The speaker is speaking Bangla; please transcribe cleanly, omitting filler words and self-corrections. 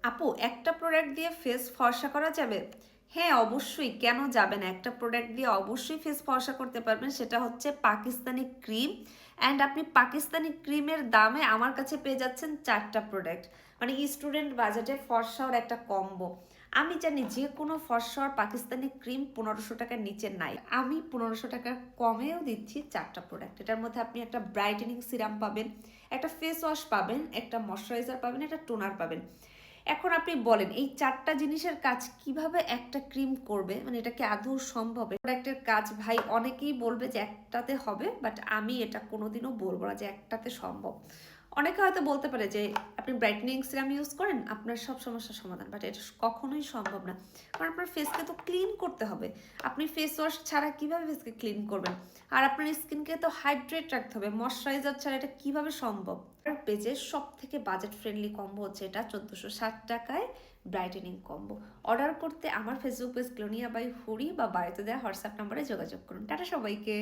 আপু একটা প্রোডাক্ট দিয়ে ফেস ফর্সা করা যাবে? হ্যাঁ, অবশ্যই, কেন যাবে না? একটা প্রোডাক্ট দিয়ে অবশ্যই ফেস ফর্সা করতে পারবেন, সেটা হচ্ছে পাকিস্তানি ক্রিম। অ্যান্ড আপনি পাকিস্তানি ক্রিমের দামে আমার কাছে পেয়ে যাচ্ছেন 4টা প্রোডাক্ট, মানে স্টুডেন্ট বাজেটে ফর্সার একটা কম্বো। আমি জানি যে কোনো ফর্সার পাকিস্তানি ক্রিম 1500 টাকার নিচে নাই, আমি 1500 টাকার কমেও দিচ্ছি 4টা প্রোডাক্ট। এটার মধ্যে আপনি একটা ব্রাইটেনিং সিরাম পাবেন, একটা ফেস ওয়াশ পাবেন, একটা ময়শ্চারাইজার পাবেন, একটা টোনার পাবেন। এখন আপনি বলেন এই 4টা জিনিসের কাজ কিভাবে একটা ক্রিম করবে, মানে এটা কি আদৌ সম্ভব? প্রোডাক্টের কাজ ভাই অনেকেই বলবে যে একটাতে হবে, বাট আমি এটা কোনোদিনও বলবো না যে একটাতে সম্ভব। অনেকে হয়তো বলতে পারে যে আপনি ব্রাইটনিং সিরাম ইউজ করেন, আপনার সব সমস্যার সমাধান, বাট এটা কখনোই সম্ভব না। কারণ আপনার ফেসকে তো ক্লিন করতে হবে। আপনি ফেস ওয়াশ ছাড়া কিভাবে ফেসকে ক্লিন করবেন? আর আপনার স্কিনকে তো হাইড্রেট রাখতে হবে, ময়শ্চারাইজার ছাড়া এটা কিভাবে সম্ভব? পেজের সব থেকে বাজেট ফ্রেন্ডলি কম্বো হচ্ছে এটা, 1460 টাকায় ব্রাইটেনিং কম্বো। অর্ডার করতে আমার ফেসবুক পেজ ক্লোনিয়া বাই হুড়ি বা বাড়িতে দেওয়া হোয়াটসঅ্যাপ নাম্বারে যোগাযোগ করুন। টাটা সবাইকে।